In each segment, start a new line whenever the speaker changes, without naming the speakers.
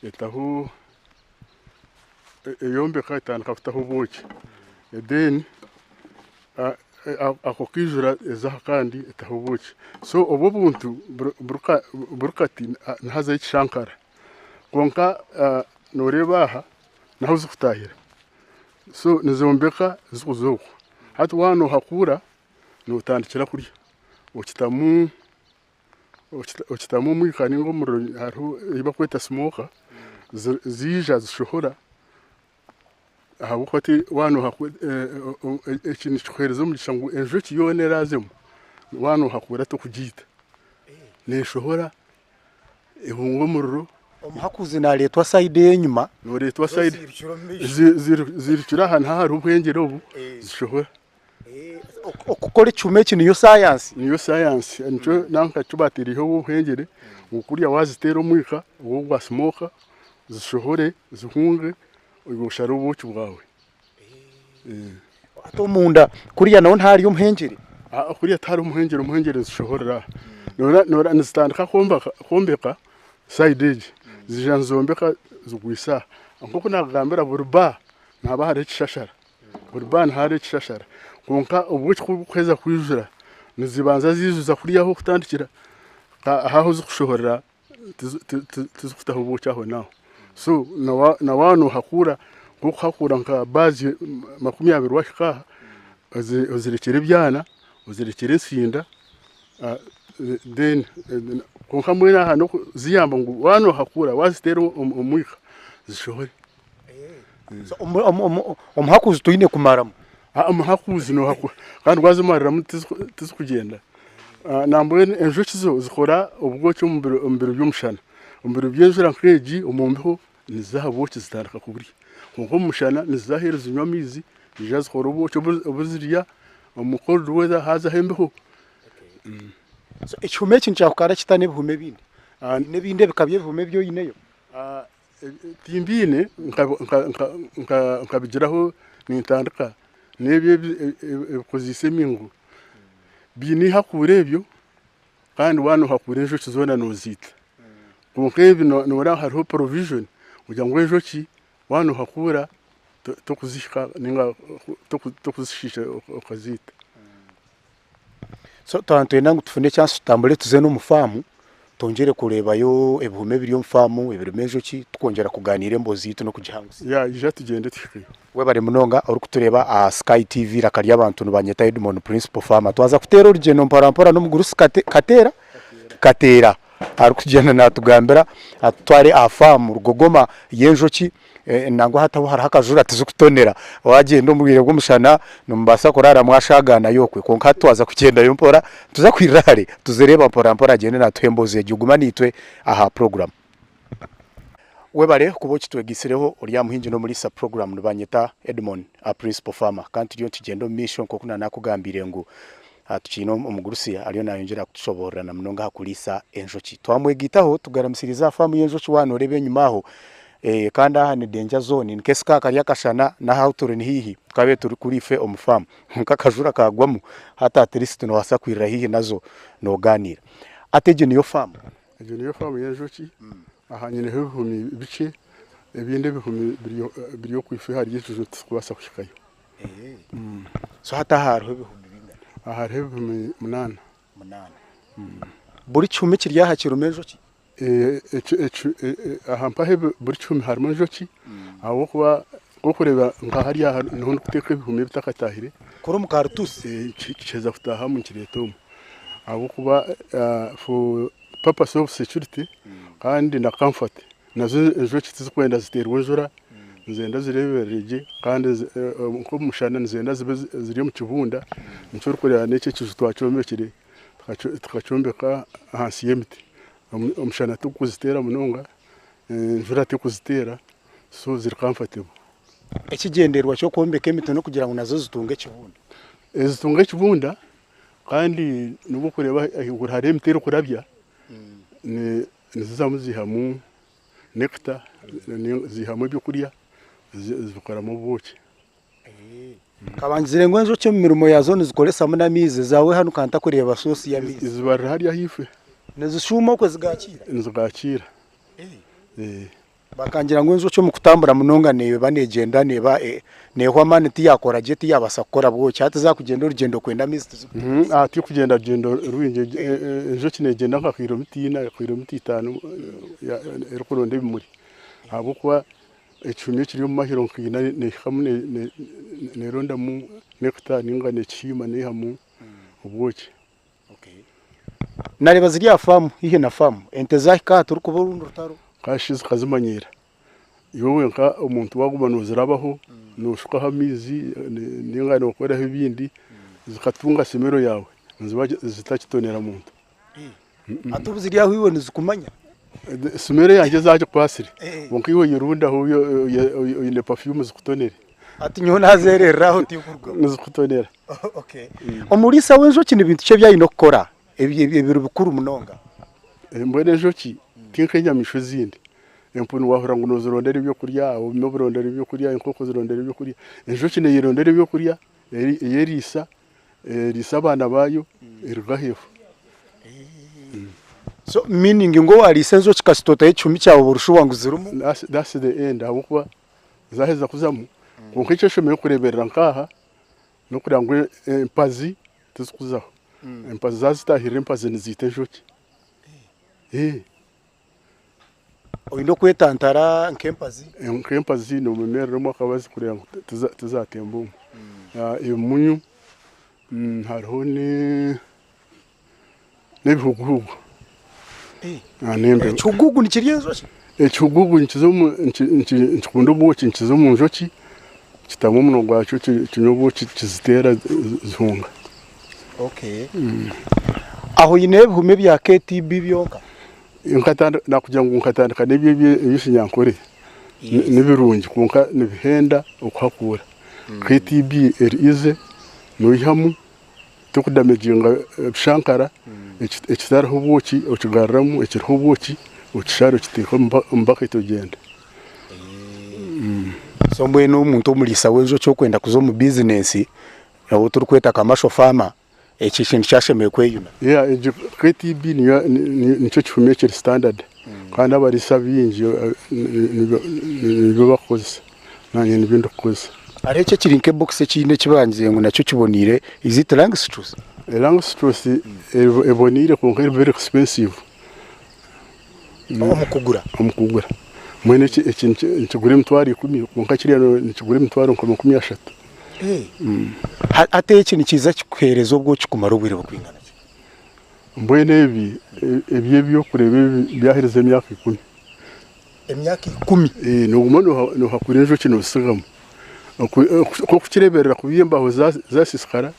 etaho eyombeka itandika kutaho ubuki then ako kijura ezaha kandi etaho ubuki so obo buntu burukati nhaza ikishankara konka noreba aha naho zikutahira so nizombeka zikuzoku hati wano hakura notandikira kurya okitamu mwikani ngo muro hariho ibakweta smoker zija zishohora ahabukati wano ekintu kikwereza omugisha ngu enjoki yona erazemu wano hakura tokugita neshohora ehunga omuriro
omuhakuzi naletwa side yenyuma
noretwa side zirikira ahantu hari ubwengere obu zishohora
okukora icyuma iki niyo science
nico nanka tubatiriho ubwengere ukurya wazitera omwika uwo gwa smoker zishohore zihunge ubushara ubuki bwawe
ato munda kuriya nawo ntari umuhengere
kuriya tari umuhengere zishohora nora nzitandika kombeka side edge zijanzombeka zugwisa nkoko nagambira burba naba hari ikishashara burba ntari ikishashara konka ubuki kweza kwijura nizibanza zizuza kuriyaho kutandikira aho zikushohora tizukutaho ubuki aho naho so na wano hakura kuko hakura nka bazi 20 washika uzirekere byana uzirekere insinda then konka mwena hano ziyamba ngo wano hakura wazitera omwika zishohore
omuhakuzi tuyine kumaramo
omuhakuzi no hakura kandi wazimarira tizikugenda namwe enjoki zo zikora ubwoki omumbiro by'umushana omumbiro by'enjura nkeji omumbeho nizahaboki zitandika kuburi konko mushana nizahereza inyamizi zikora ubuki obuziriya omukoro weza haza hembeho
so icyuma iki ncyakara kitane bihume bindi nebinde bikabye bihume byo yineyo
timbine nkabigiraho nintandika nebye bikozise mingu bini hakure ebyo kandi wano hakure enjoki zona nozita konka ebi nora hariho provision kugira ngo enjoki wano hakura tokuzishika ninga tokuzishisha okazita
so twantwenda ngo tufune chance tutambule tuze no mufamu tongere kurebayo ebihume biri mufamu ebiremejo ki tukongera kuganira embozi yitu no kugihangusa
ija tugende tushike
we bari munonga uri kutureba a Sky TV rakari y'abantu banyeta Edmon principal Fama twaza kutera urugendo mparampara no mugurusi katera ari kugenda natugambira atware afamu rugogoma yenjoki nango hataho hari hakajura tizukutonera wagenda umubwire bw'umushana numbasa kurara mwashagana yokwe konka twaza kugenda yo mpora tuza kwirare tuzereba mpora agende natwemboze giguma nitwe aha program we bare kubo kitwegisereho uri Omuhingi no muri sa program banyeta Edmon a principal Fama kandi ryo tugendo mission ko kuna nakugambire ngo tukino omugurusi aliyo nayongera kutushobora na mnonga hakulisa enjoki twamwegitaho tugaramisiriza famu yenjoki wano rebe nyumaho kandi aha ni danger zone in case kari yakashana na hauture ni hihi twabe turi kuri fe omufamu nkakajura kagwamo hata atlist no wasa kwirira hihi nazo no ganira ateje niyo famu
yenjoki aha nyine hehumi bice ebinde bihumi biriyo kwife hari yetuzo twasa kushikayo
so hata haro bihumi
aha hehumi 8
buri cyumi kiryaha kirumejo ki
aha mpahe buri cyumi harimo joki aho kuba kureba nka hari aha no kuteka ibihumi bitakatahire
kuri mu kartusi
kiceza kutaha mu kireto aho kuba for purpose of security kandi na comfort nazo joki tizikwenda ziterwa njura nzenda zireberege kandi nko mushana nzenda ziri mu kibunda nicyo rukorera n'icyo kizu twacombekere tukacombeka hasi y'emiti omushana tukuzitera munonga njura tukuzitera so ziri comfortable
ekigenderwa cyo kombeka emiti no kugira ngo nazo zitunge kibunda
zitunge kibunda kandi nubo kureba hari emitero kurabya nizizamuzihamu nectar zihamu byo kurya zikora mu buki
kabanzire ngo enjoki mu mirimo yazo nizikoresa mu namize zawe hano kanta kureba sosi ya mize
zibarira hari yahife
nezishuma ko zigakira
nizigakira
bakangira ngo enzo cyo mu kutambura munonga nebe banegenda neba nehwa mane tiyakora je tiyabasa gukora bwo cyate za kugenda urugendo kwenda mizi
ati kugenda gendo ruwinje enzo kinegenda nka kilometero 5 ya erukuronde bimuri abo kwa icumi kiri mu mahiro nkina ne hamwe ne ronda mu nekta ninga ne chima ne hamu ubwoki.
Okay, nareba ziriya famu ihe na famu ente zaka turi kuburundo rutaro
kashize kazimanyira yowe nka umuntu wagumanuza rabaho nushuka hamizi ninga no kora ibindi zikatunga semero yawe nziba zitakitonera muntu
atubuziriya hiwe zikumanya
semero yanjye zaje kwasire bonkiwe yirunda ho ile perfume zikutonere
ati nyo nazereraho tikurwa
zikutonera.
Okay, omulisa wenzo kino bintu cyo byayino gukora ebiro bikuru munonga
mbone njoki tinkenya misho zindi empunu wahora ngo nozirondera ibyo kurya abo noburondera ibyo kurya inkoko zirondera ibyo kurya njoki ne yirondera ibyo kurya yerisa risa abana bayo irgahefu.
So meaning ngo wali senzo chikasitota icumi cyawo burushuwa nguzirumu
that's the end abukwa zaheza kuzamu konkice shome kureberera nkaha no kurangwe empazi tuzukuzaho empazi zazitahira empazi nizite njoki
oyindo kwetantara
nkempazi no mumero mo akabazi kuranga tuzatembo emunyu hariho nebihuguhugu
nembe chugugu nikiriyenzo
echugugu nchikunda ubuki nchizo mu njoki kitamu muno gwacho kinyobuki kizitera zihunga.
Okay, aho yine bihume bya KTB byonka
inkatanda nakugira ngo nkatandika nebyo bishinyankore nibirungi kunka nibihenda ukwakura KTB erize noyihamu tukudamejinga bishankara ekitaraho ubuki ukigarramu ekiriho ubuki ukisharo kiteko mbaka itogenda.
So mbwene umuntu omulisa wenzo cyo kwenda kuzo mu business aho turi kweta kamasho Fama ekishintu cyashemeye kweyuna
KTB nicyo kifumekere standard kandi abarisa bingi nibo bakoze nanye nibindi kukoze
areke kirinke box cyine kibangiye ngo nacyo kibonire is it langstrus
langstrus ebonire ko very expensive
omukugura
mwene ikigure mtwari 10 konka kiriya nikigure mtwari 30.
Ate ikintu kiza kikwerezo bwo kikumara ubwire bukwingana
mbwene ebiye byo kurebe byahereze emyaka 10
emyaka 10
no gumano no hakurenjo kino sigamo ko kukireberera kubiyembaho zasiskara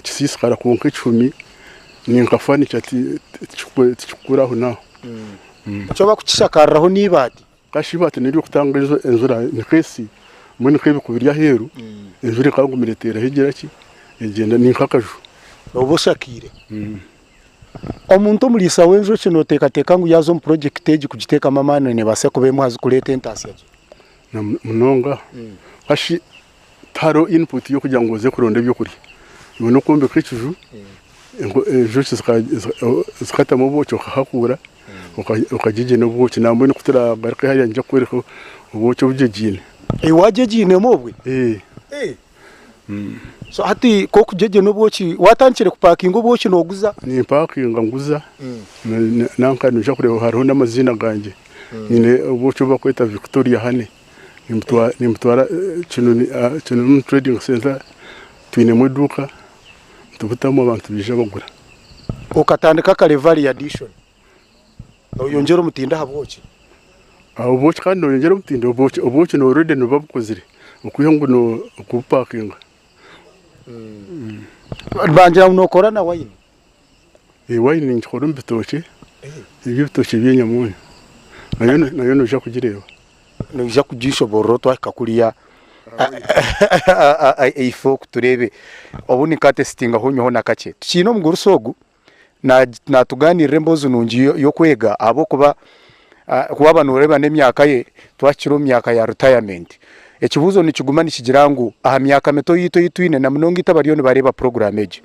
kisiskara konka 10 ninkafani cyati tikuraho naho
cyo bakukishakaraho nibati
kashibati niri kutanga enzura nikesi mwene kebe kubirya heru enjuri kagumiretera hegera ki egenda ninkakaju
oboshakire omuntu mulisa wenzo kino teka ngo yazo mu project age kugiteka mamana ne base kubemu hazi kuleta entasi yaje
munonga ashi taro input yo kugira ngo ze kuronde byo kuri ibone kombe kwiciju ejo zikata mu bocho hakura ukajije no bocho namwe no kutira baraka hariya nje kwereka bocho bujejine
wajejine mobwe so hati ko kujeje no bochi watankire kupakinga bochi no guza
ni pakinga nguza nanka nje kureba hariho n'amazina ganje nyine bocho bakweta Victoria hane nimutwara kino trading center twine mu duka tubutamo abantu bije bagura
ukatandika Calvary edition oyongera umutinda habochi
aho bochi kandi oyongera umutinda bochi no already no babukozire ukuye ngo no kupakinga
banjira unokora na wine
wine nkora mbitoke ibyo bitoke byenyamunyu nayo no kugireba
no ja kugishoboro twakakuliya ifo kuturebe obuni kate stinga honyo hona kache kino mugurusogu na tuganire mbozo nungi yo kwega abo kuba abantu reba nemyaka ye twakiro myaka ya retirement ekibuzo nikiguma nikigirangu aha myaka meto yitwine na munonga itabariyo ne bareba program eje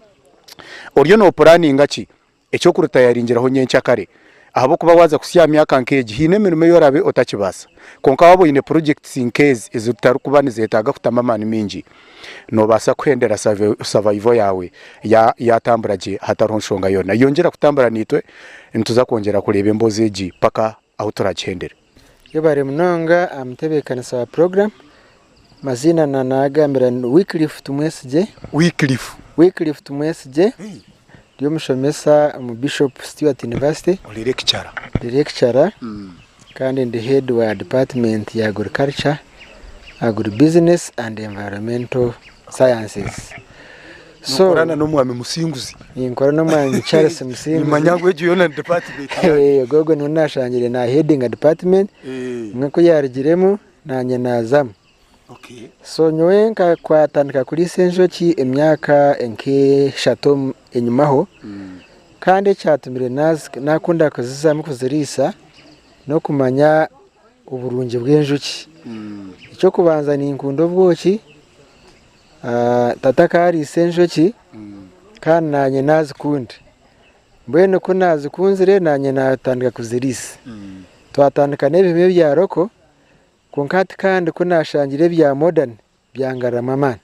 oriyo no planning aki ekyo kurutayaringiraho nyencha kare ahabo kuba waza kusya myaka nkeji hine mirimo yorabe otakibasa konka wabo ine projects in case izutari kuba nizetaga kutamamani mingi no basa kwendera survival yawe yatamburaje hataronshonga yona yongera kutambura nitwe ntuza kongera kureba embozeji paka aho turachendera
yobare munonga amtebekana sa program mazina nanagambira Wycliffe tumwesije ndiyo mushomesa mu Bishop Stewart University lecturer kandi ndi head wa department ya agriculture, agribusiness and environmental sciences.
So korana no mwami musinguzi
inkorana mwami Charles Musinguzi
manyagwe jyona department
gogo nunashangire na heading a department mweko yarigiremo nanye nazamu.
Okay.
So nyowe nka kwatandika kuri senjoki emyaka enke shato enyumaho kandi cyatumire nakunda kuzizamu kuzirisa no kumanya uburungi bw'enjuki. Icyo kubanza ni inkundo bwoki tata kari senjoki kandi nanye nazikundi mbwene ko nazikunzire nanye natandika kuzirisa twatandika n'ebime bya roko konkati kandi ko nashangire bya modern byangara mama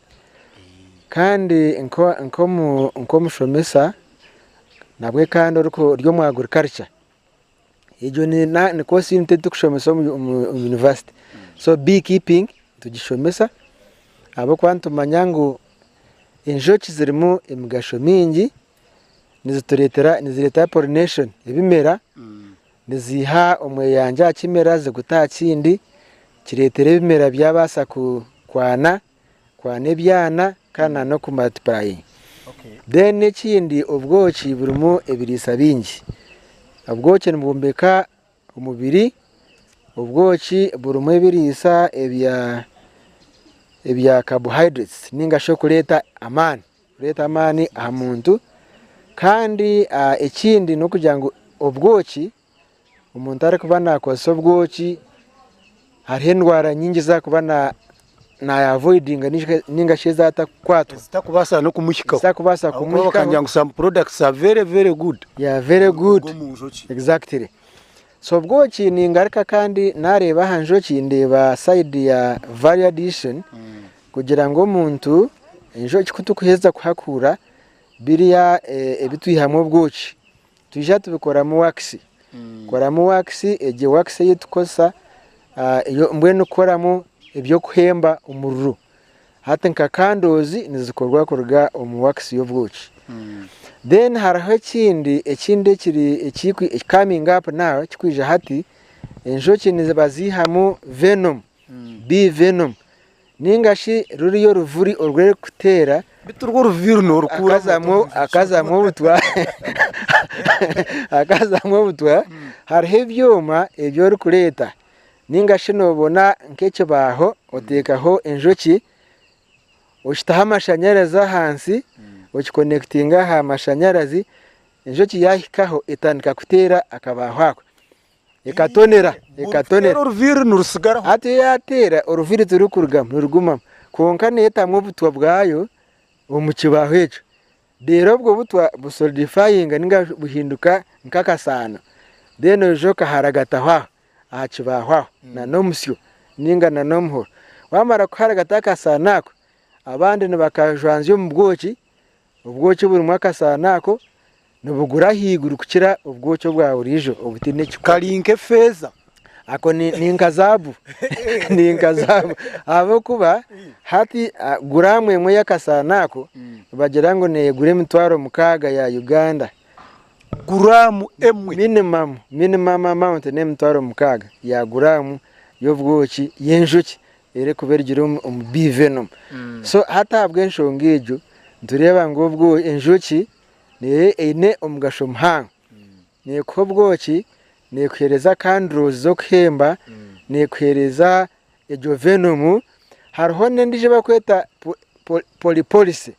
kandi nko mushomesa nabwe kandi uruko ryo mu agriculture ejo ni ko sinte tukushomesa mu university so beekeeping tugishomesa abo kwantumanya ngo enjoki zirimo emigasho mingi nizireta pollination ebimera niziha omweyanja kimera ziguta kindi kiretere bimera byabasa kwana ebyana kana no kumultiply. Then ekindi obwoki burimo ebirisa bingi obwoki nibumbeka umubiri obwoki burimo ebirisa ebya carbohydrates ninga shokuleta amani aha muntu kandi ekindi no kugira ngo obwoki umuntu ari kuba nakosa obwoki hariho endwara nyingi za kuba na avoiding ninga sheza atakwatwa
zitakubasa no kumuhika
zitakubasa kumuhika
kanyangu some products are very good.
Yeah, very good. Exactly. So bwoki ni ingaruka kandi nareba hanjoki ndeba side ya value addition kugira ngo umuntu enjoki kutukuheza kuhakura biriya ebitwihamwe bwoki tujya tubikora mu wax kora mu wax eje wax yitukosa iyo mbwene ukoramo ibyo kuhemba umururu hata nka kandozi nizikorwa kurga mu wax y'ubwoki. Then haraho ekindi kiri coming up now kikwije hati enjoki nizibazihamu venom bee venom ningashi ruriyo ruvuri orwere kutera
biturwo ruviru no rukura
akazamwo butwa hariho ibyuma ibyo rukureta ningashi nobona nk'ecyo baho otekaho enjoki ushitaho amashanyarazi hansi ukiconnectinga ha amashanyarazi enjoki yahikaho itandika kutera akabaho ikatonera
uruviru nurusigara
ati yatera uruviru turukurugama rugumama konka netamwe butwa bwayo umukibaho ejo rero bwo butwa busolidifying ninga buhinduka nkakasana then ejo kaharagataho ahakibaho na nomusyo ninga na nomho wamara kuharagata kasanako abandi nibakajwanzyo mu bwoki ubwoki buri mwakasanako nubugura higuru kukira ubwoki bwa urijo ubutine
kalinke feza
ako ni nkazabu abo kuba hati guramwe mwe yakasanako bagira ngo negure mitwaro mukaga ya Uganda
guramu emwe
minimum amount ne mitwaro mukaga ya guramu y'ubwoki yenjuki ere kubergira bee venom. So hata abwenshongejo ndureba ngo ubwo enjuki ne omugasho muhanga ne kobwoki ne kwereza candles zo kuhemba ne kwereza ejo venom hariho ndije bakweta propolis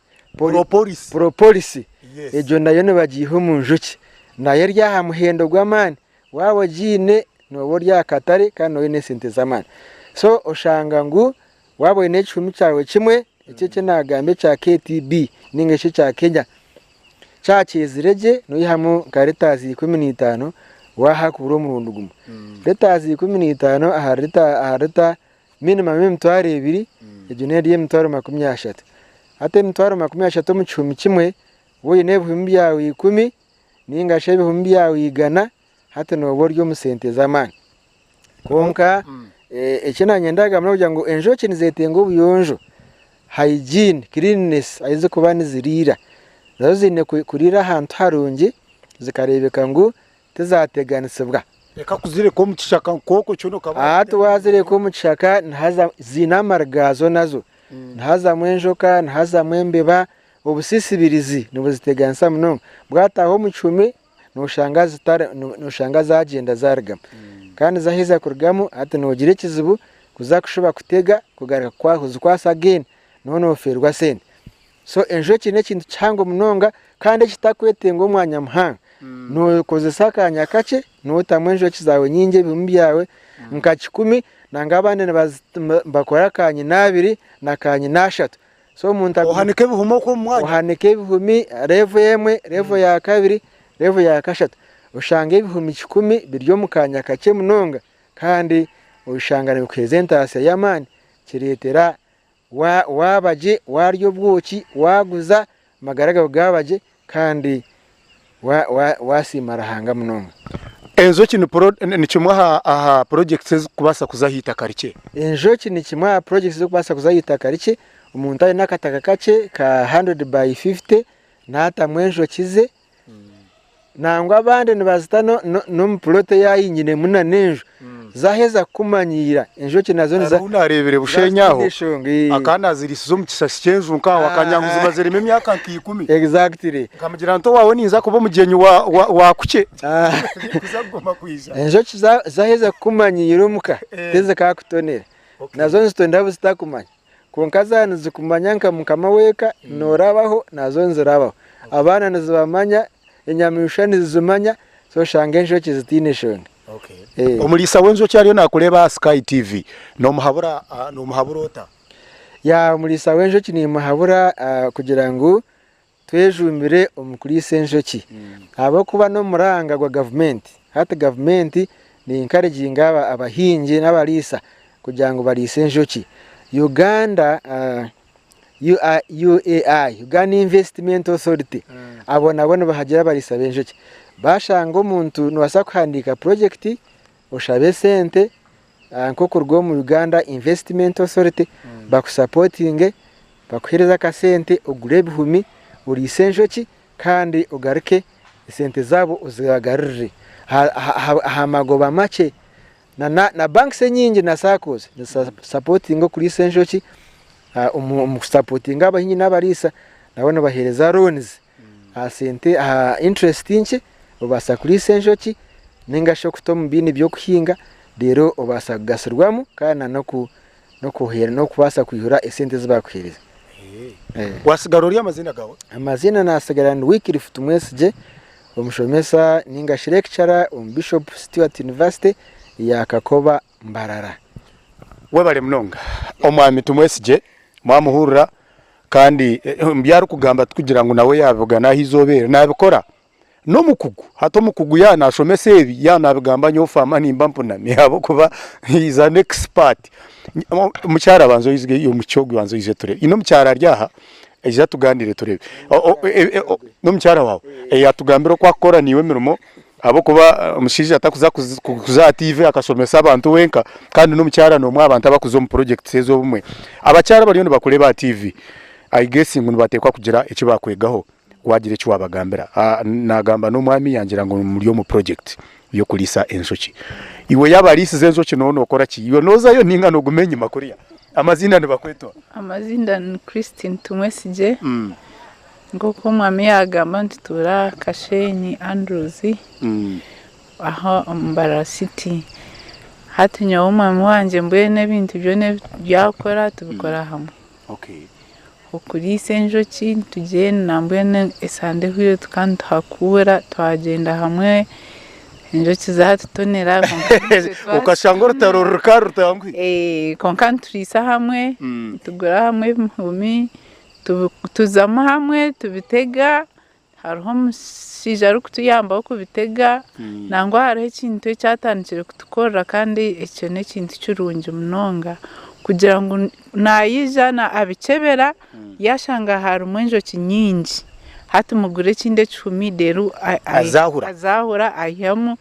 ejo nayo ne bagiho mu njuki nayo ryaha muhendo gw'amani wabo jine no rya katare kandi no ne sente zamani. So oshanga ngo wabo ne chumi cyawe kimwe icyo nagambe cya KTB ningeshe cya Kenya cyakizireje no yihamu karitazi 15 wahakura umurundi gumwe letazi 15 aharita minimum emitwaro 2 ibyo ne riye emitwaro 30 ate emitwaro 30 mu cyumi kimwe wowe n'ibihumbi byawe 10 ningashe ibihumbi byawe 100 hate no boryo musente zamani konka ekinanye ndagamra kugira ngo enjoki nizetenga ubuyonjo hygiene cleanliness aize kuba nizirira nazo zine kurira ahantu harungi zikarebeka ngo tezateganisibwa
reka kuzire ko mukishaka koko cyono kaba
wazire ko mukishaka ntaza zinamargazo nazo ntaza mwenjoka ntaza mwembeba ubusisibirizi nubuziteganisa muno bwataho mu 10 nushanga zagenda zargama kandi zahiza kurgamo ati nogire kizibu kuzakushuba kutega kugaruka kwahuza kwasa again none oferwa sente so enjoki ne kintu cyango munonga kandi kitakwetenga umwanya muhanga no kozesakanya kace no tamwenjoki zawe nyinge bimbi yawe nka 10 nangabane bakora kanye nabiri nakanye nashatu so umuntu
uhanike bihumo ko mwanya
uhanike bihumi revo yemwe revo ya kabiri revo ya kashatu ushange bihumi 10 biryo mukanya kake munonga kandi ushangane kupresentasiya yamani kiretera wabaje waryo bwoki waguza magaraga bwabaje kandi wasimara hanga munonga
enjoki ni kimwe aha projects kubasa kuzahita karike
enjoki ni kimwe aha projects kubasa kuzahita karike umuntu ari nakataka kace ka 100 by 50 nata mwenjo kize nangwa abandi nibazitano no mpulote yayinyine muna nenjo zaheza kumanyira enjoki nazo niza
unarebere bushenyaho akana zirisizo mu kisasi cyenju nkaho akanyanguza bazerime myaka 10
exactly
kamugira nto wawe ninza kuba mugenyi wa kuke kuzagoma kwiza
enjoki zaheza kumanyira umuka teze kakutonera nazo nzitonda busitakumanya konkaza nizikumanya nka mukama weka norabaho nazo nzirabaho abana nizibamanya enyamisha nizimanya so shange enjoki zitineshonga
okay omulisa wenzo cyariyo nakureba Sky TV no muhaburota
ya omulisa wenjoki ni muhabura kugira ngo twejumbire omukulisa enjoki abo kuba no muranga gwa government hata government ni encouraging abahingi n'abalisa kugira ngo balise enjoki Uganda UAI Uganda Investment Authority abona bahagira balisa benjoki bashanga umuntu nwasa kuhandika project ushabe sente nkoko rwo mu Uganda Investment Authority bakusupporting bakuhereza ka sente ugure bihumi uri senjoki kandi ugaruke sente zabo uzigarurire hamagoba make na banks nyingi na SACCOs supporting kuri senjoki supporting abahinyi n'abarisa nabone bahereza loans sente interest inche ubasa kuri senjoki ningasho kutomu bini byo kuhinga rero ubasa kugasirwamo kana no kuhera no kubasa kuyihura esente zibakuhereza
wasigarori amazina gawe
amazina nasagarana Wycliffe tumwesije umushomesa ningashi lecturer Bishop Stewart University ya Kakoba Mbarara
webale mnonga omwami tumwesije mwamuhurira kandi mbyaro kugamba kugira ngo nawe yavuga naho izobera nabikora no mukugu hato mukugu yanashomese ebi yanabigamba nyo Fama nimba mpunami abo kuba is an expert mucyara banzo yizige yo mucyogo banzo yize turebe ino mucyara ryaha eja tugandire turebe no mucyara wawe yatugambira ko akora niwe mirimo abo kuba umushije atakuza kuza TV akasomesa abantu wenka kandi no mucyara no mwabantu abakuzo mu project sezo bumwe abacyara bari no bakureba TV I guess ngo batekwa kugira icyo bakwegaho wagira icyo wabagambira nagamba no mwami yangira ngo muri yo mu project yo kulisa enjoki iwe yabarisi zenjoki none okora ki iyo noza yo ninga no gumenye makuriya amazina ne bakweto
amazina ni Christine tumwesije ngoko mwami yagamba ntitura Kashenyi Andrews aho Mbarara City hatinyo umwami wanje mbuye n'ibintu byo ne byakora tubikora hamwe
okay
ukuri senjoki tugenda nambwe esande huyo tukandi hakura twagenda hamwe enjoki zatutonera
ukashangora tarorka rutangwi
konkan turisa hamwe tugura hamwe mhumi tuzama hamwe tubitega hariho omushaija arikutuyambaho kubitega nangwa hariho ekintu ekyatandikire kutukorera kandi ekyo n'ekintu kirungi munonga kugira ngu naija abikebera yashanga harimu enjoki nyingi hati mugure ekindi ekihumi deru azahura ayihamu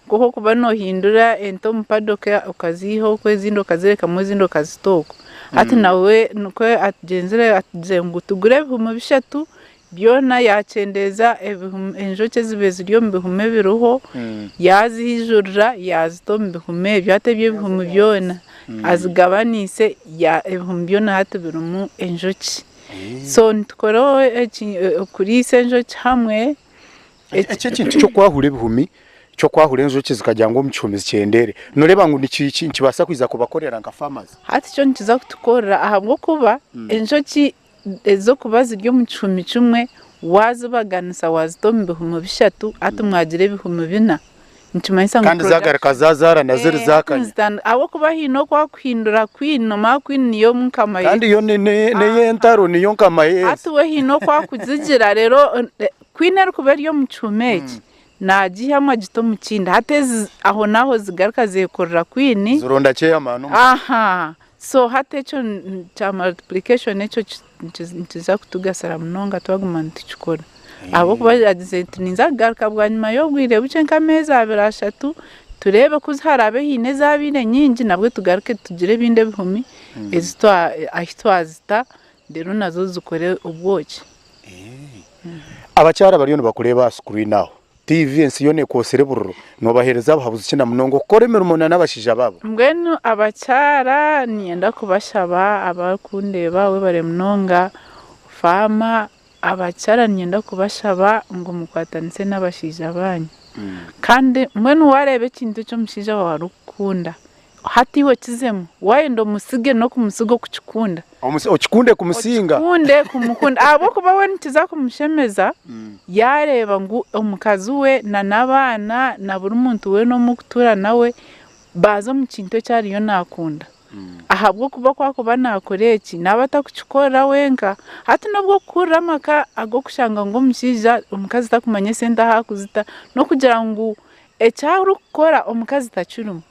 kuko kuba nohindura ente omu paddock okaziihaho ezindi okazirekamu ezindi okazitooko hati nawe nuko atugenzere ngu tugure ebihumi 3 byona yakyendeza enjoki ezibe ziri omu bihumi biriho yazihijurira yazita omu bihumi ebyo hati eby'ebihumi byona azigabanise ebihumi byona hati birimu enjoki so nitukoraho okuriisa enjoki hamwe
ekyo ekintu kyokwahura ebihumi kyokwahura enjoki zikajya ngo omu kihumi zikyendere noreba ngu nikibasa kwiza kubakorera nka farmers
hati kyo nikiza kutukorera ahabw'okuba enjoki ezokuba ziri omu kihumi kimwe wazibaganisa wazita omu bihumi 3 hati mwagira ebihumi 4 nikimanyisa ngu
kandi zagaruka zazara naziri zakanye
ahabw'okuba hiine okwakuhindura kwini nomara kwini niyo nkama
kandi yo ney'entaro niyo nkama yeezi
hati we hiine okwakuzigira rero kwini erikuba eri omu kihumi eki nagihamu agita omu kindi hati aho naho zigaruka zekorera kwini
zironda kyeyamaani
so hati ekyo kya multiplication ekyo nikiza kutugasira munonga twaguma nitukikora ahabw'okuba agize nti ninza kugaruka bwanyuma y'obwire bukye nk'ameezi 2-3 turebe ko harabe hiine ezabaire nyingi nabwe tugaruke tugire ebindi ebihumi ahi twazita rero nazo zikore obwoki
abakyara bariyo nibakureeba screen aho TV ensi yone ekosere bururu nobahereza abahabuzi kina munonga okora emirimo n'abashaija babo
mbwenu abakyara niyenda kubashaba abakundeba we bare munonga Fama abakyara niyenda kubashaba ngo mukwatanise n'abashaija banyu kandi mbwenu warebe ekintu ky'omushaija wawe arukunda hati iwe kizemu wayenda omusige no kumusiga okukikunda
okikunde kumusinga
okikunde kumukunda ahabw'okuba we nikiza kumushemeza yareba ngu omukazi we n'abaana na buri muntu we n'omukutura nawe baza omu kintu ekyariyo nakunda ahabw'okuba kwakuba nakora eki naba atakukikorera wenka hati nobwo kukurira amaka ag'okushanga ngu omushaija omukazi takumanya esente ahakuzita n'okugira ngu ekyarukukora omukazi takirimu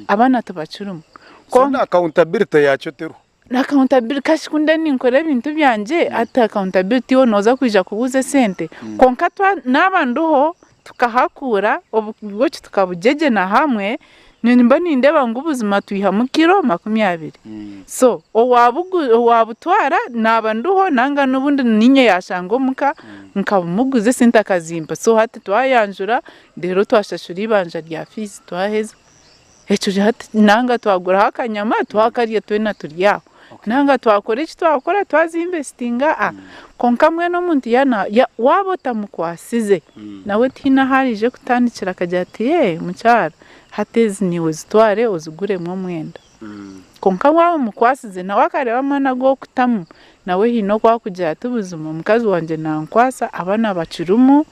abaana tibakirimu
kona accountability yakyo teru
na accountability kashikunde ninkora ebintu byanje ati accountability yo noza kwija kubuza sente konka n'abanduho tukahakura obwo tukabujeje na hamwe nimba nindeba ngo ubuzima tuyihamu kiro 20 so owabutwara nabanduho nanga nubundi ninye yashanga omuka nkabumuguze sente akazimba so hati twayanjura rero twashashura ibanja rya fees twaheza ekyo hati nanga twagura akanyama twakariye twena turyaho nanga twakora iki twakora twazinvestinga konka mwe no muntu wabota mukwasize nawe tina harije kutandikira akajya ati mucyara hatezi niwe zitware uziguremo mwenda konka wawe mukwasize nawe akareba amana go kutamu nawe hino kwa kujya tubuzuma mukazi wanje nankwasa abana bacirumu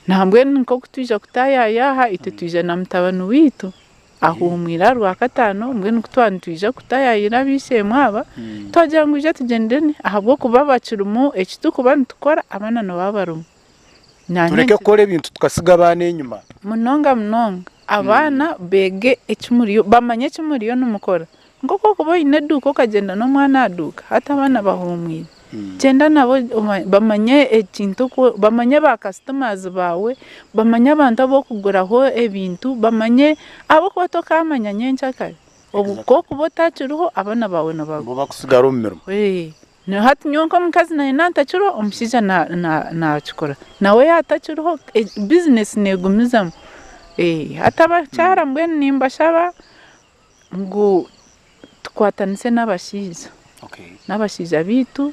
nambwe nko kutuje kutayayaha itutuje na mutabanu witu ahumira rwakatano mbwe nkutwantuje kutayayira bishemwaba twagira ngo ije tugendene ahabwo kuba bacirumu ekitukuba ntukora abana no babarumu
tureke kore ibintu tukasiga abana inyuma
munonga abana bege ekimuriyo bamanye ekimuriyo n'umukora ngoko kuba ineduka okagenda no mwana aduka hata abana bahumwira genda nabo bamanye ekintu bamanye ba customers bawe bamanye abantu abo kuguraho ebintu bamanye abo kwatoka amanya nyencha kare obuko kubotachiruho abana bawe nabo
bakusigara ummirimo
no hati nyonka mukazi na nantachiro omusija na chikora nawe yatachiruho business negumizamo hata bacyara mbwene nimbashaba ngo tukwatanise n'abashiza n'abashiza bitu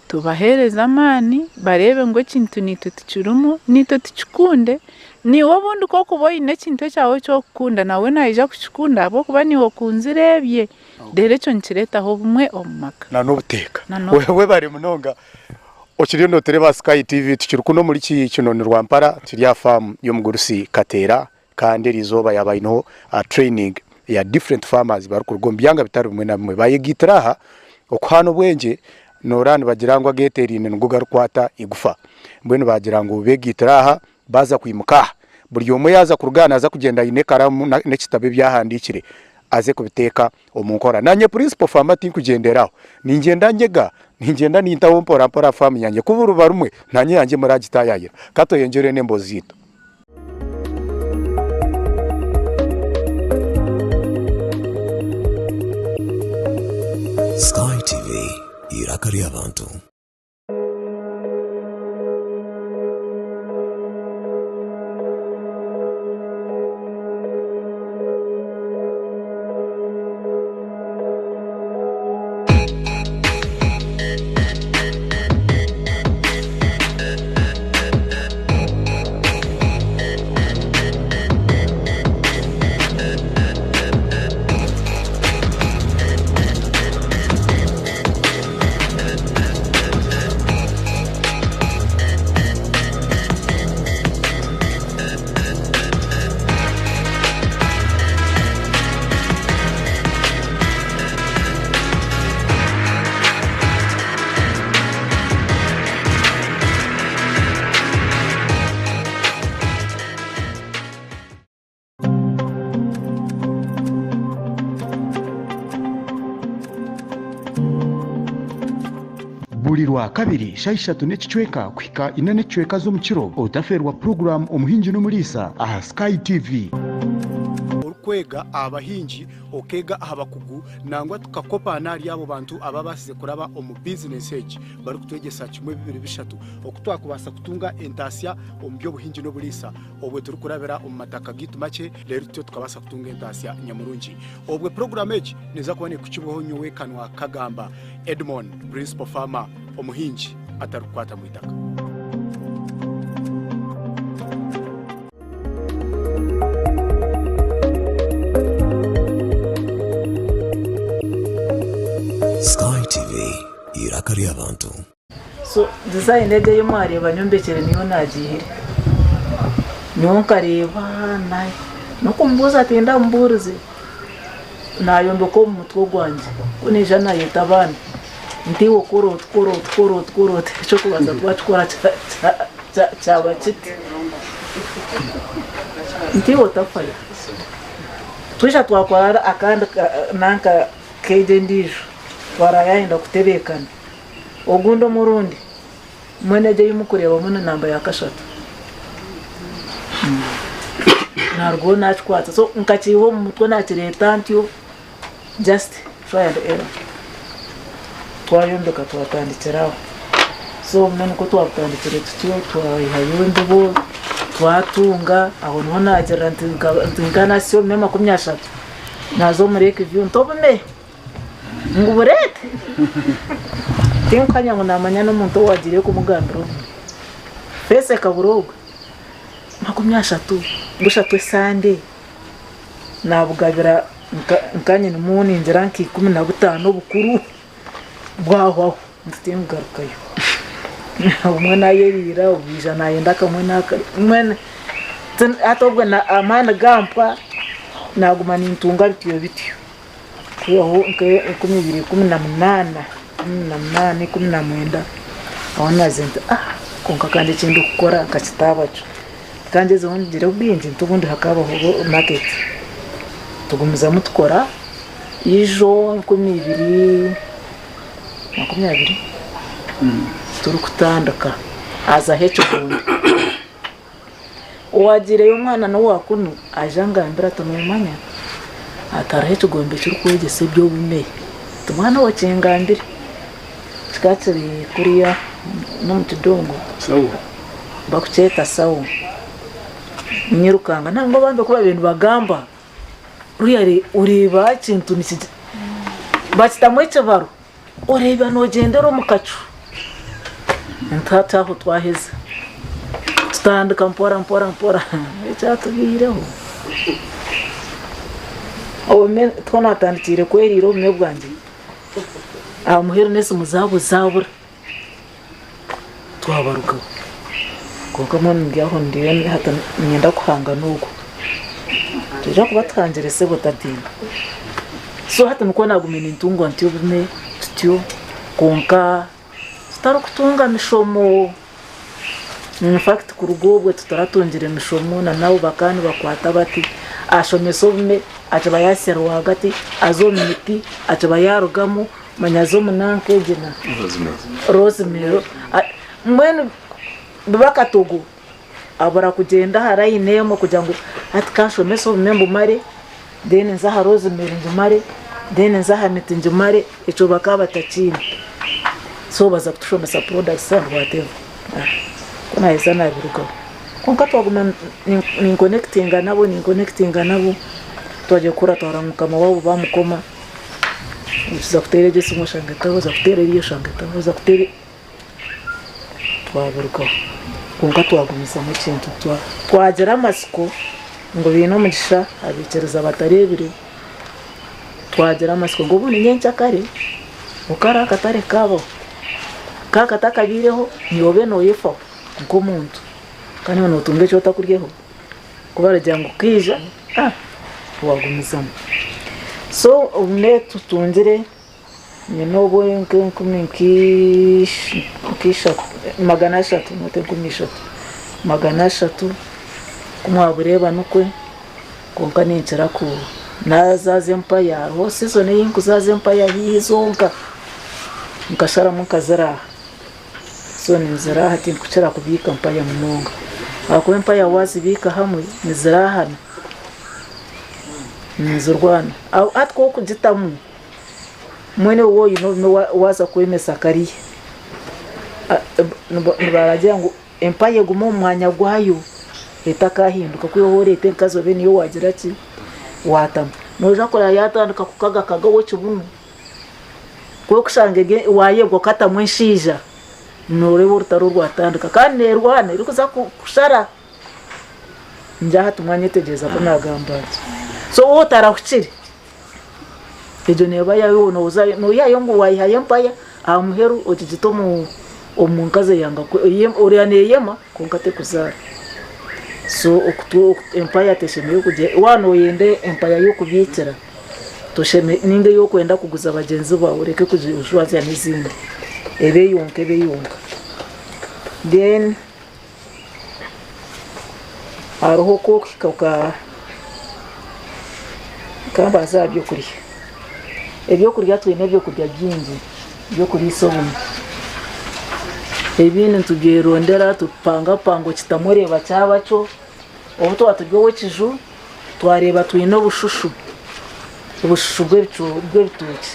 tubahereza amani barebe ngo kintu nito tukirumu nito tukikunde ni wobundi ko kuboyine kintu cyawe cyo kukunda nawe naija kukikunda abo kuba ni wokunzirebye dere cyo nkiretaho bumwe omumaka
na nobuteka wewe bari munonga okiriyo no tereba Sky TV tukirukuno muri kinoni rwampara turi farm yo mugurusi Katera kandi rizoba yabayino training ya different farmers bari kurugombyanga bitari bumwe na bumwe bayigitiraha okwano bwenje norani bagira ngo ageterine ngo garukwata igufa mbwene bagira ngo begitira aha baza kwimuka buri umwe yaza kurugana aza kugenda inekaramu n'ekitabe byahandikire aze kubiteka omunkora nanye principal Fama tinkugenderaho ningenda njega ningenda nintaho mpora famu yanjye kubura barumwe nanye yanjye muragitayayira kato yengere nembozito
Sky TV irakari abantu.
Bulirwa kabiri shaishatu n'ekicweka kwika ina n'ekicweka zo mukiro otaferwa program Omuhingi n'Omulisa aha Sky TV
kwega abahingi okega abakugu nangwa tukakopa nari abo bantu ababasize kuraba omu business age bari kutwegesa kimwe bibiri bishatu okutwakubasa kutunga entasya omu byobuhingi n'Obulisa obwe turi kurabera omu mataka gitu make rero tyo tukabasa kutunga entasya nyamurungi obwe program age neza kubone kukiboho nyowe kanwa kagamba Edmon principal Fama Omuhingi atarukwata mu itaka.
Sky TV irakari abantu.
So design ede y'umwari banyombekere niyo nagihire nyonkareba nayo nukumbuza ati ndamburuze nayombe ko mu mutwe gwanje kunija nayita abana ndiwo koro cyo kubaza twakora cyaba kiti ndiwo tafaya twisha twakwara akanda nanka keje ndijo warayenda kutebekana ogundo murundi mwene je yimukureba muna namba ya kashatu nargo nachkwata so nkachiho mutwe nakireta ntyo just try and error twayondeka twatandikiraho so mwana ko twatandikire tutyo twayihayondebo twatunga aho no nagira ntingana syo mema 30 nazo mureke vyo ntobeme nguburete tinkanya ngo namanya no muntu wagire ku mugambiro fese kaburogo 30 gushatu sande nabugabira nkanye n'umuni ngira nki 15 bukuru bwaho nditemgarukayo umwe nayerira ubija nayenda kamwe naka umwe atobwe na amana gampa naguma nintunga bityo kuho nke 18 abona zente konka kandi kindu gukora kakitabacho kandi zo ndire ubwinji tubundi hakabaho market tugumiza mutukora ijo 2020 turi kutandaka aza hecho kundi uwagire umwana no wakunu ajangambira tumemanya atarahecho gombe cyo kwegese byo bume tumwana wacengambira Katri kuriya no mutudongo
sawa
bakucheta sawa nyirukanga nango bambe kuba ibintu bagamba ruyari uriba kintu nikije bakitamweche baro ureba nogendero mukacu ntata aho twaheze tutandika mpora icyatubireho ome twanatandikire kweriro mwe bwanje amuhero nese muzabo zabura twabaruka konka mwana ngiyaho ndiye hata nyenda kuhanga nuko tuja kubatangire se botatinda so hata nuko nagumena intungo antiyo bume tutyo konka
kutari kutunga mishomo in fact kurugobwe tutaratongera mishomo na nabo bakani bakwata bati ashomesa obume ataba yasero hagati azomiti ataba yarugamo manyazo munanke gina rosemary mwene bakatogo abara kugenda harayinemo kugira ngo ati kashomesa obume mbumare then nza rosemary njumare then nza hamiti njumare eco bakaba takini so baza kutushomesa products and whatever kuna izana biruka konka twaguma ni connecting nabo twaje kura twaramuka mawabo bamukoma uza kutere Yesu mushangata uza kutere iyo shangata uza kutere twabiruka konka twagumisa mu kintu twagera amasiko ngo bino mugisha abikereza batarebire twagera amasiko ngo buni nyencha kare ukara katare kabo kaka takabireho niyobe no yefo ngo muntu kandi no tunge cyo takuryeho kubara jango kija wagumizamo so umne tutungire nyinobo nkisha magana 3 note kumisha magana 3 kumwabureba nukwe konka ninchira ku nazaze empire ho season y'inkuzaze empire hizonka nkashara mukazara so nizara hati kuchera kubika empire munonga ako empire wazibika hamwe nizara hano nizurwana au atko kujitamu mwene wo waza kwemesa kari nibaragira ngo empire gumo mwanya gwayo etakahinduka kuyohorete nkazo bene yo wagira ki watama noja kora yatandika kukaga kagawo kibuno ko kushangege wayego kata mwenshija nore burutaro rwatandika kandi nerwana iri kuza kushara njaha tumwanye tegeza ko nagambaje so otarakuchiri ejo neba yayo no yayo ngo wayihaye mpaya amuheru otijitomo omunkaze yanga ko oriane yema konkate kuzara so okutu empire tesheme kuje wano yende empire yo kubikira tosheme ninge yo kwenda kuguza abagenzi bawe ureke kujishwaza n'izindi ebe yonka then aroho ko kikauka kamba za ebyo kurya twine byo kurya byingi byo kuri sobumu ebintu tugerondera tupanga pango kitamureba cyabaco obuto watubyo kiju twareba twine ubushushu bw'ibitoki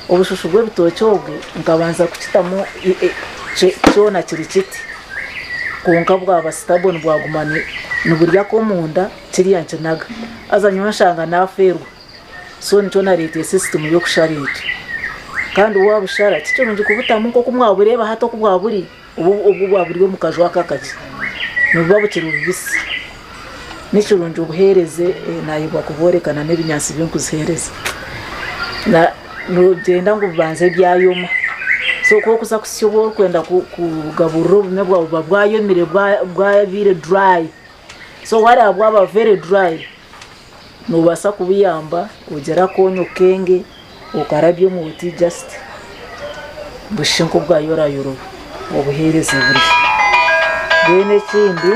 ubushushu bw'ibitoki obwe nkabanza kukitamo cyona kiri kiti konka bwaba stable bwagumane nuburya ko munda kiriya nkinaga azanywa nshanga naferwa so nico na leta system yo kusharita kandi wabushara kicyonje kubutamu ko kumwabureba hato kubwaburi ubu bwaburi mu kajwa kakaki nubwo bukiri bibisi n'ikirunje ubuhereze nayibwa kuborekana n'ibinyansi by'inkuzihereza na nugenda ngo banze byayoma so ko kuza kusyobora kwenda kugabura bimwe bwayomire bwabire dry so wari abwaba very dry nubasa kubiyamba ugera konyo kenge ukarabye mu buti just bushinko bwayora yoro obuhereze buri bene kindi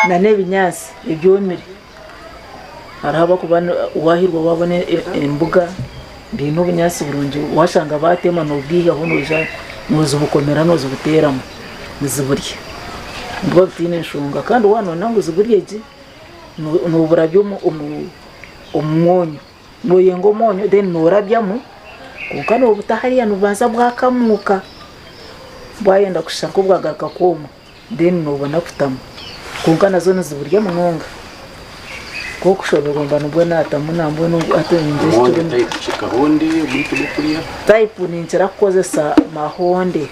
na nebinyasi ibyomire araba kubana wahirwa babone imbuga bintu binyasi burungi washanga batema no bwiga hono ja nozo bukomera nozo buteramo niziburye ngo bitine nshunga kandi wano nango ziburyeje no burabyo umunyu no yengo monyo then no rabyamo kuko no butahariya no banza bwakamuka bwayenda kushaka bwagaruka koma then no bona kutama kuko nazo niziburye mu ngonga ko kushobora gomba nubwo natamu nambo no atenje
cyo chika hondemuntu bukuriya
type ninjira kozesa mahonde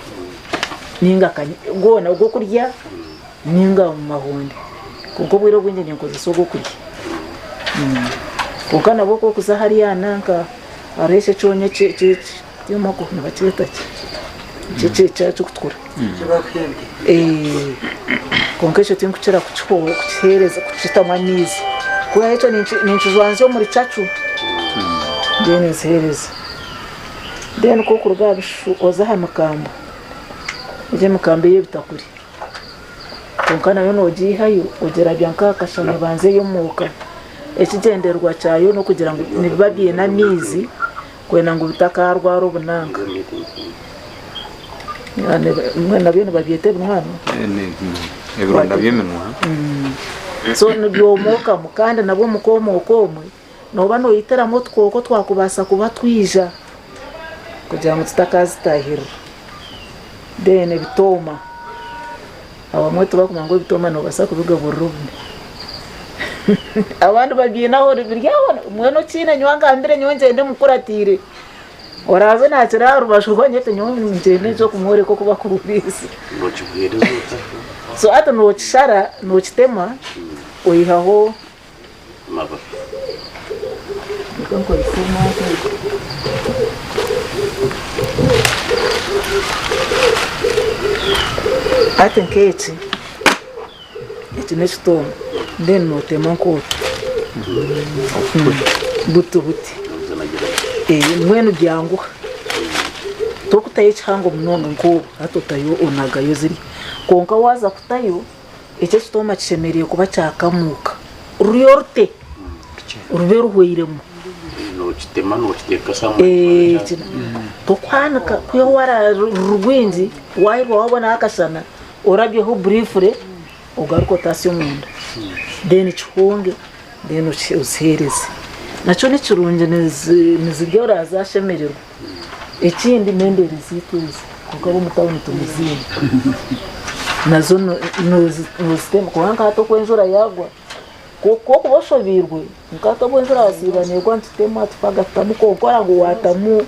ninga ngona ugo kurya ninga mu mahonde kuko bwiro bwinje nkozesa ugo kurya kuko nabo ko kuzahariya nanka areshe cyonye yomako nabakireta cyo kutkura konkesho tinkuchira kuchihereza kuchitamaniza kwa hicho ninchuzwanzo muri chachu dene zereza then ko kuruga bishu ozaha makamba ije makamba ye bitakuri konkana yo noji hayo ogera byanka kashana banze yo muka ekigenderwa cyayo no kugira ngo nibabiye na mizi kwena ngo bitakarwa rubunanga yani mwana byo babiyete mwana
ebirunda byemenwa
so nibyomoka mukanda nabo mukomwe noba no yiteramo twoko twakubasa kuba twija kugira ngo tutakazitahira dene bitoma abamwe tubakuma ngo bitoma no basa kubigaburira ubune abantu babyinaho biryaho mweno kine nywanga ambire nyongende mukuratire orabe nakira rubashurwa nyete nyongende cyo kumore ko kuba kurubisi so ata no kishara no kitema oyihaho
maba
nko ifuma ate nkeki eti nekitomo then no tema nko buti mwenu byangu tokutayo chango mnonga nko atotayo onagayo ziri konka waza kutayo icyo kitoma kishemereye kuba cyakamuka ryorte urubero hwiremo
no kitema no kiteka samwe
tokwanaka kuyo wara rugwinzi wahirwa wabona akasana orabye ho briefly ugaruko tasyo munda then chihonge then usereze naco ni kirunje nizibyo razashemererwa ikindi mendere zituze kuko abo mutawuni tumuzini nazo no system kuhanka hato kwenjura yagwa koko kubashobirwe mukato bwenjura wasibanye kwa ntitema tupaga tamuko ukora ngo watamu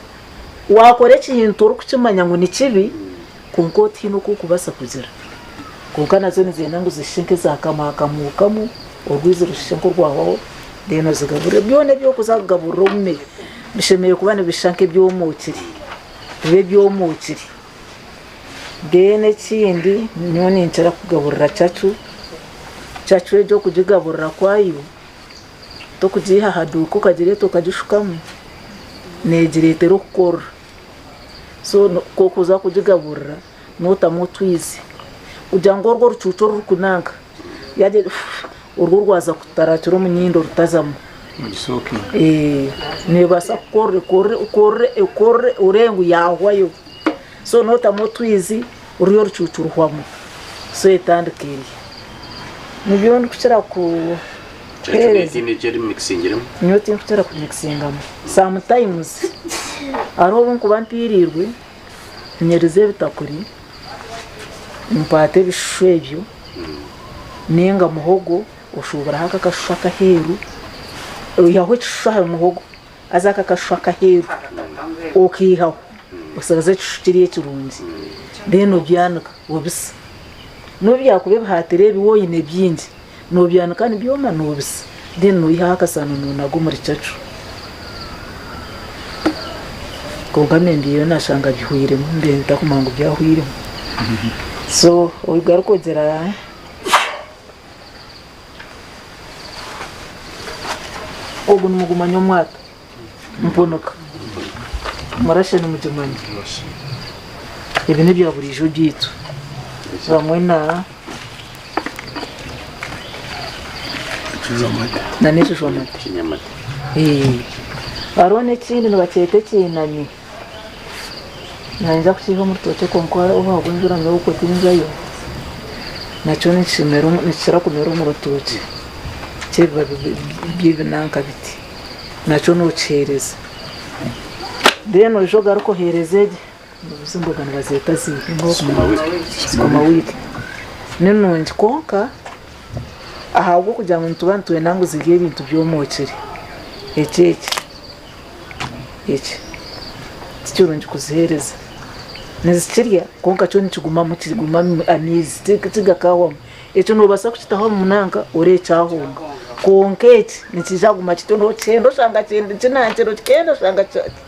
wakore kintu urukimanya ngo ni kibi kunko tino kukubasa kugira kunka nazo nizena ngo zishinke zakamakamukamo urwize rushinko rwaho deno zigabure byone byo kuzagabura umme bishemeye kubana bishanke byomukiri bibe byomukiri dene kindi nyone ncara kugaburira cacu ejo kujigaburira kwayo to kujiha haduko kagire to kajishukamo negirete rukora so ko kuza kujigaburira notamu twizi kugira ngo urwo rucuco rukunanga yaje urwo rwaza kutarakira umunyindo rutazamo
mugisoke
nebasa korre urengu yahwayo so notamu twizi uriyo rucuco ruhwamo so etandikiri nibyo ndikushira ku
ni jeri mixingiramo
nyoti ndikushira ku mixingamo sometimes aro bunkuba mpirirwe nyerize bitakuri mpate bishwebyo nenga muhogo ushobora haka kashaka heru yaho cishaka muhogo azaka kashaka heru okihaho usagaze cishiriye kirunzi deno byanuka wobisa nobyakube bahatere biwoyine byingi nobyanuka ni byoma nobisa deno yihaka sana nunago muri cacu kongamembiyo nashanga bihwire mbe ndakumango byahwire so ugaruko zera ogu numugumanya omwata mponoka marashe numujumanya ibi nibyo burijo byitu bamwe na nisho shomata
kinyamata
arone kindi nubakete kinani nanja kukiva mu rutoke konko ubagundura ngo uko tinjayo naco nishimero nishira kumero mu rutoke kiba bibinanka biti naco nocereza deno joga ruko herezeje ubuzimboga nabazeta zingo kuma wiki nino nkonka ahabwo kugira ngo tubantuwe nango zigiye ibintu byomokere iki cyurunje kuzihereza nizikirya konka cyo nikiguma mu kiguma anizi tigakawa eco no basa kuchitaho munanga ore cyahunga konketi nikijaguma kitondo cyendo shanga cyende kinantero cyendo shanga cyati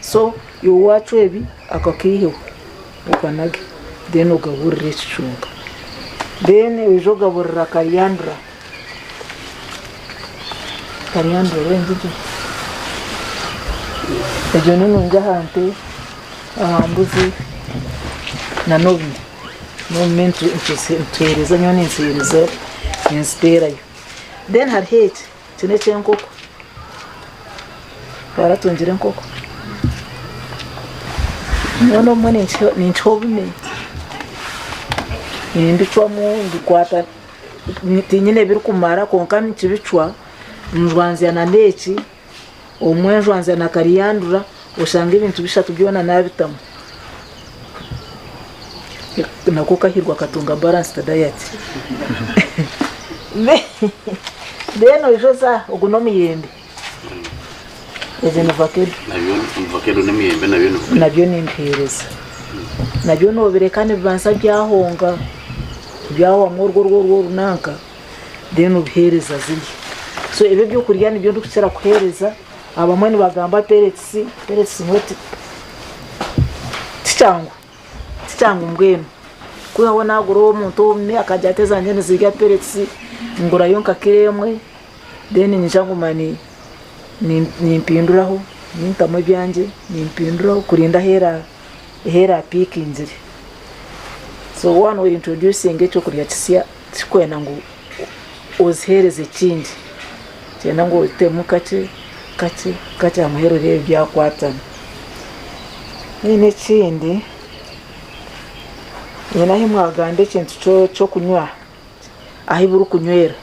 so yo wacu ebi akakiho ukanage deno gaburire cyunga dene ujoga burra kayandra wenjije ejo nunja hante ahambuzi na nobi no mentu ntereza nyone nsereza inspirayo then har hate tine chenkoko baratungire nkoko nono mwane ninchobume ndichwamo ndikwata tinyine biri kumara konka nikibicwa njwanzya na neki omwe njwanzya na kariyandura usanga ibintu bishatu byona nabitamu nako kahirwa katunga balanced diet beno ijoza ugunomiyembe ezeno
vakedo n'imiyembe
nabyo nimpereza nabyo nobirekane bibanza byahonga byawa morwo runanka deno bihereza ziri so ebe byo kurya nibyo ndukira kuhereza abamwe bagamba pellets ngoti tichangu mbwenu kuyabona aguro umuntu umwe akajya atezanye nizirya pellets ngura yonka kiremwe then nichangu mani nimpinduraho nintamwe byanje nimpinduraho kurinda hera peak inzire so one we introducing echo kurya kisya tikwena ngo ozhereze kindi cyenda ngo temu kace amahero rero byakwatana nine kindi nyina himwagande kintu cyo kunywa ahiburu kunywera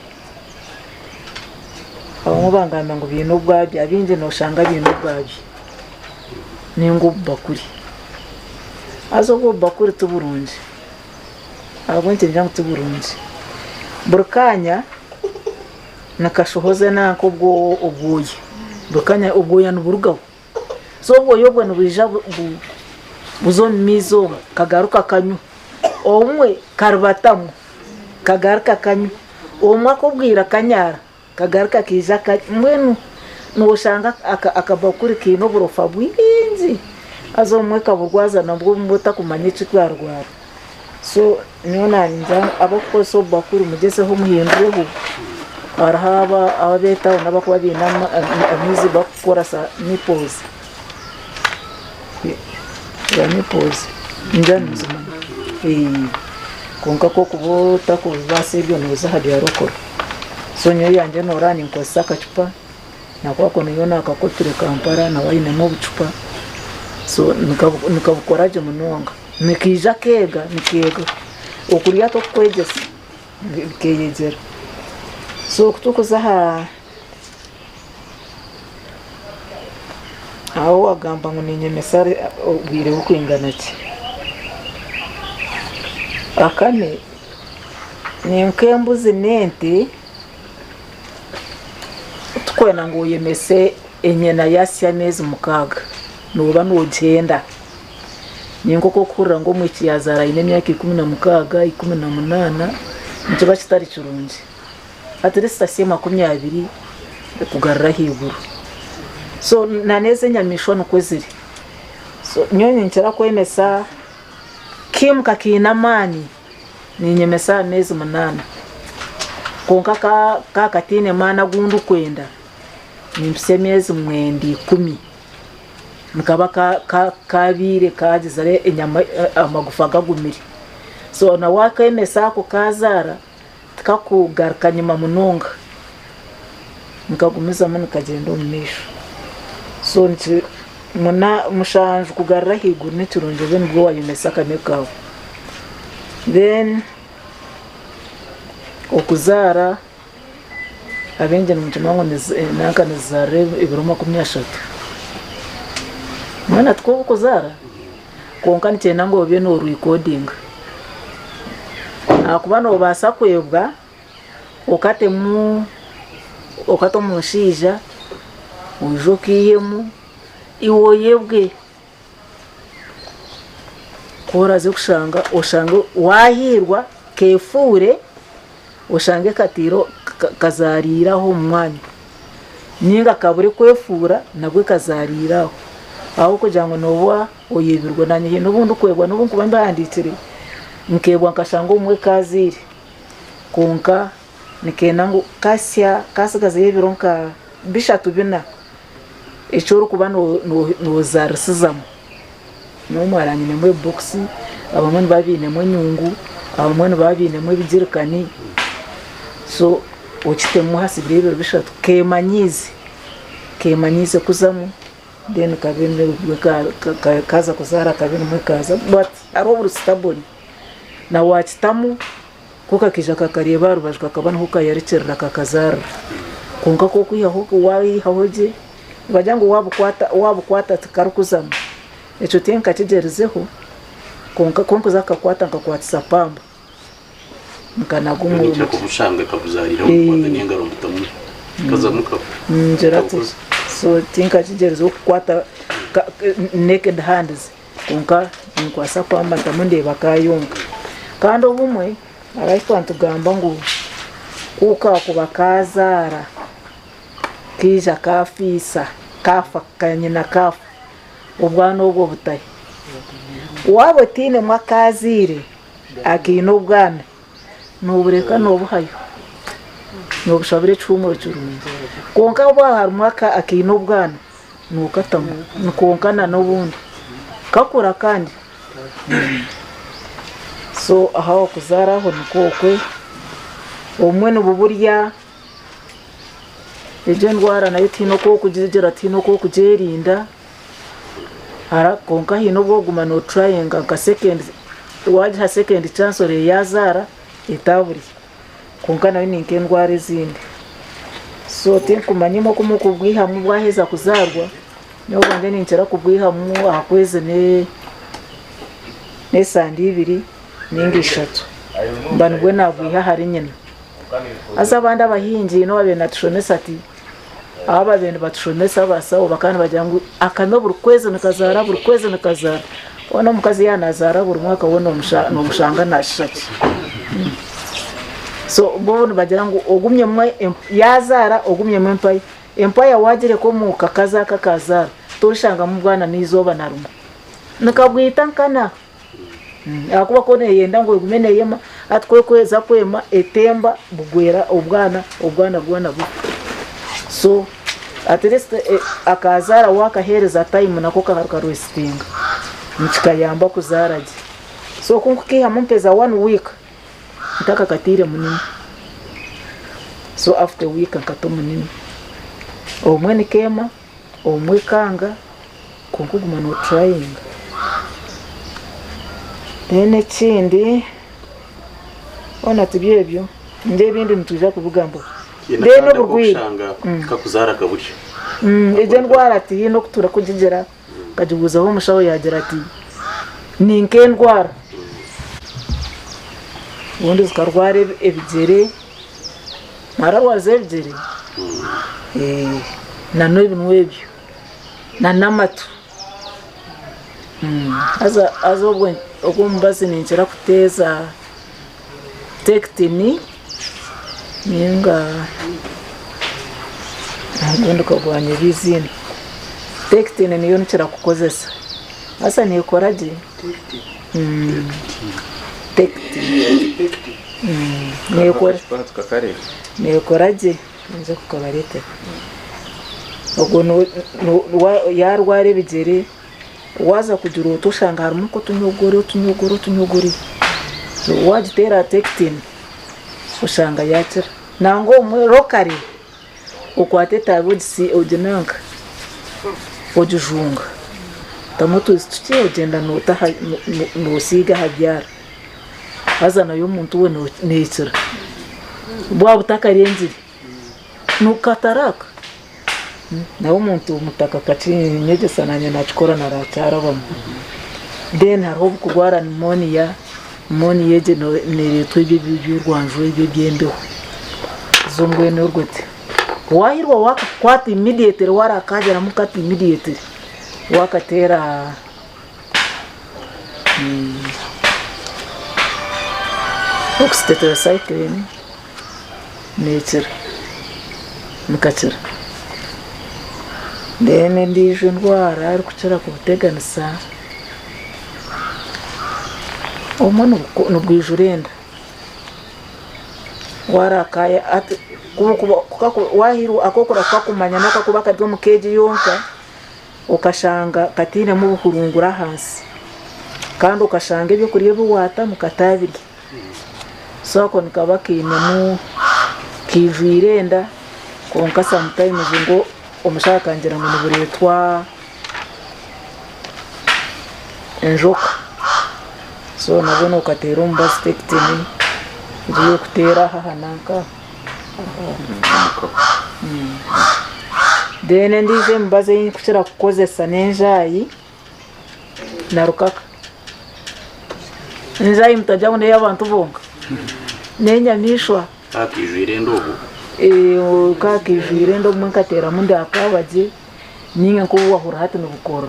abamwe bangamba ngo bintu bwabyo abinje no shanga bintu bwabyo ningo bakuri azo go bakuri tuburunje abonye njya tuburunje burkanya nakashohoze nako bwo ubuye burkanya ubuya nuburugaho so bwo yobwe nubija buzo mizo kagaruka kanyu omwe karubatamu kagaruka kanyu omwe akubwira kanyara kagaruka kiza mwenu nushanga akabakuri kino burofa bwinzi azo mwe kaburwaza nabwo mbota kumanyiki kwarwara so niona nja abako so bakuri mugezeho muhindureho arahaba ababeta nabakuba binama amizi bakora sa nipples ya nipples njani zuma konka ko kubota ko basebyo noza hadi yarokora so nyo yanje norani nkosa kacupa nakwa ko niyo nakakotire Kampala na wayine mu bucupa so nikabukoraje munonga nikija kega okuriya to kwegesa bikeyegera so kutukuza aho agamba ngo ninyemesare ubwire ukwingana ki akane ni nkembuzi nenti tukwena ngo yemese enyena yasya mezi mukaga nuba nugenda ningo kokura ngo mwikiyazara ine myaka 16 18 ntiba kitari kirungi ati resta 20 kugarra higuru so naneze nyamisho nukweziri so nyonyi nchara kwemesa kim kakina mani ni nyemesa mezi 8 konka ka katine mana gundu kwenda nimpse mezi 10 mukaba kabire kagizare inyama amagufa gagumiri so na wakemesa ko kazara tikakugaruka nyuma munonga nkagumiza mani kagenda umisho so nti mushanje kugarra higuru niturunje bene bwo wayemesa kamekaho then okuzara abenje n'umutima naka nizare ibiro 30 mwana two kuzara konka nitena ngo bye no recording akubano basa kwebwa okato mushija ujokiyemu iwoyebwe koraze kushanga oshanga wahirwa kefure oshange katiro kazariraho umwanya ninga kabure kwefura nabwe kazariraho aho kujango nowa oyebirwa nanye n'ubundi kwebwa n'ubunku bambanditire nkebwa nkashanga umwe kaziri konka nikena ngo kasya kasagaze yebironka bishatu bina icyo kuba no zarisizamo no maranye mu box abamwe babinemo nyungu abamwe babinemo ibigirikani so ukitemu hasibire bishatu kemanyize kuzamo then kabine kaza kuzara kabine mu kaza but aroburu stubborn na wakitamu kuka kija kakareba rubajwa kabana huka yarecerera kakazara konka ko kwihaho wayi hahoje bajango wabukwata tukarukuzamo echo tenka kigerezeho konka zakakwata nkakwatisa pamba nkanagumu
nicyo kubushanga kabuzarira ukwata n'ingaro mutamu kazamuka
njerato so tenka kigerezeho kukwata naked hands konka nkwasa pamba tamunde bakayonka kandi obumwe araitwa ntugamba ngo kuka kubakazara kija kafisa kafa kanyina kafa ubwana ubwo butaye wabo tine mwakazire akino bwana nubureka nobuhayo nobushabire cyumuro cy'urundi konka bwa harumaka akino bwana nukatamu nukonkana n'obundi kakura kandi so aho kuzaraho nikokwe omwe nububurya ejo ndwara nayo tino ko kugigera tino ko kugerinda ara konka hino bwoguma no trying ka second waje second chance ore yazara itaburi konka nayo ninke ndwara zindi so tenkumanyimo kumukubwiha mu bwaheza kuzarwa niyo bande nincera kubwiha mu akweze ne sandi ibiri n'ingishatu mbanwe nabwiha hari nyina azabanda abahingi no babe natushonesa ati aba bende batushonesa basawo bakana bajangu akano burukweze nakazara ona mukazi yanazara buri mwaka wona no mushanga nashaki so bono bajangu ogumye mwe yazara ogumye mwe empire wagire ko mu kakazara toshanga mu bwana nizoba narumo nakabwita nkana akuba kone yenda ngo gumene yema atwekweza kwema etemba bugwera obwana bu so at least akazara wakahereza time nako kakarwestinga nchikayamba kuzaraje so kunkukiha mumpeza 1 week ntaka katire munini so after week nkato munini omwe nikema omwe kanga kunkuguma no trying ene chindi ona tibyebyo ndebindi ntuja kubugambo ndeno burwira
kakuzara kaburyo
eje ndwara ati no kutura kugigera kajuguzaho umushaho yagira ati ninke ndwara ubundi zikarwara ebigere mararwaze ebigere na n'ibintu ebyo na n'amatu ubwo mbazi ninjira kuteza tektini ninga ngondo kugwanya bizina tektini niyo nchira kukozesa asa nikoraje tektini nikoraje nje kukabarete ubwo no yarware bigere waza kugira utushanga harimo ko tunyogore wajitera tektini ushanga yakira nango umwe rokari ukwateta budisi ojinanga ojujunga tamutu tuti ogenda no siga habyara azana yo muntu we necira bwa butakarenzi nukataraka nawo muntu mutaka kati nyeje sananya nachikora na ratara bamu then haro kugwara pneumonia yeje no nere twebye by'urwanjwe ibyo byembeho zongwe no rwete wahirwa wakakwata immediately warakagera mukati immediately wakatera oxytetracycline nature mukacira ndene ndije ndwara ari kucara ku buteganisa omwana nubwijurenda warakaya ati kuba wahiru akokora kwakumanya naka kuba kadwo mukeje yonka ukashanga katiremu ubuhurungura hansi kandi ukashanga ibyo kurya biwata mukatabirya so ako nikaba kinemu kivirenda konka sometimes ngo umushaka kangira ngo niburetwa enjoka so nabona ukatera umbastekitini ngiye kutera hahananka dene ndije mbaze kushira kukozesa nenjayi na rukaka nenjayi mutajya ngo y'abantu bonga nenyamishwa
akijire ndobo
kakijire ndo mwankatera mundi akabaje ninga ko wahura hati no bukora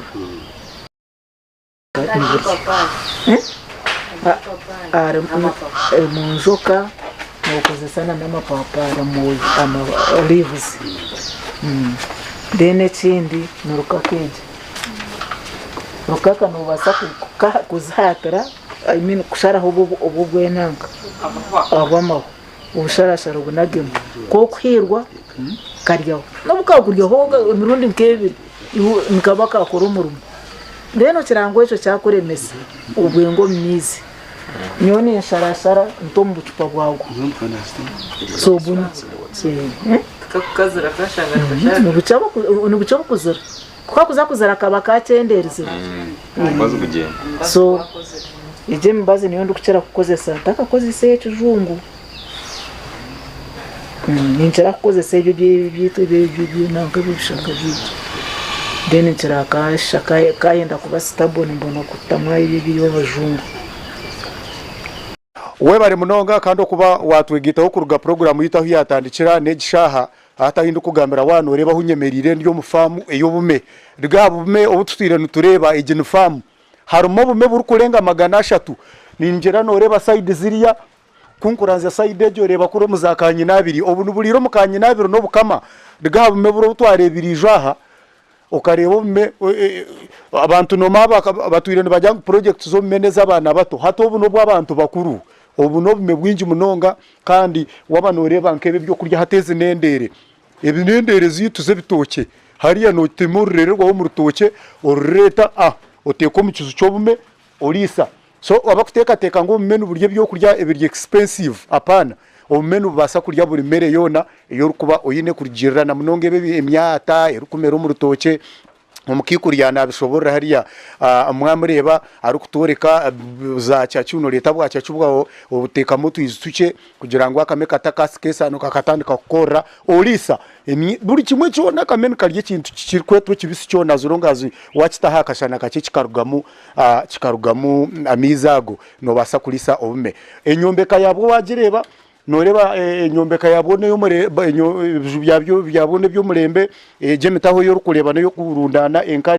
munjoka mukozesana n'amapapara mu olives dene chindi nurukakeje rukaka nubasa kuzhatara I mean kusharaho ubugwenanga abamaho ubusharashara ubunagemo ko kwirwa karyaho no bukakuryaho imirundi nkebiri nikaba kakora umurumo ndeno kirango eco cyakuremesa ubwengo myize nyone yasharashara ntombu bucupa bwago so bunu
kakazira kashanga
nubucaba kuzira kwa kuzakuzara kaba kacendereze
maze kugenda
so ije mbaze niyo ndukira kukozesa takakozesa ekijungu ninjira kukozesa ibyo byitwe nanka bishaka byitwe deni nchira kashaka kayenda kuba stubborn mbona kutamwa ibi y'abajungu
we bari munonga kandi kuba watwegitaho kuruga program yitaho yatandikira negishaha atahinduka kugambira wano reba hunyemerire ndiyo mufamu eyo bume rgabume obututire nutureba igini famu harumo bume buri kurenga 300 ninjira no reba side ziriya kunkuranza side ejo reba kuro muzakanyi nabiri obu nuburiro mukanyi nabiri no bukama rgabume buro twarebiri jaha ukareba bume abantu no maba batwire bajya project zo meneza abana bato hato obu no bw'abantu bakuru obu no bume bwinji munonga kandi wabanoreba nkebe byo kurya hateze nendere ebinendere zituze bitoke hariya no temurererwa mu rutoke orureta oteko mu kizu cyo bume orisa so abakuteka teka ngo menu burye byo kurya ebirye expensive apana omenu basa kurya buri mere yona iyo rukuba oyine kurigirira na munonge bebe emyata erukumera mu rutoke umukikurya bishobora hariya mwamureba ari kutoreka za cyacuno leta bwa cyacubwaho ubuteka mutu izutuke kugira ngo akame katakasikesa no kakatandika gukora orisa buri kimwe cyo nakamene karye kintu kirkwetwe kibisi cyo nazurongazi wakitaha akashana kake kikarugamu amizago no basa kulisa obume enyombeka yabo wagireba noreba enyombeka yabone yo byabyo byabone byo murembe je mitaho yo kureba no yo kurundana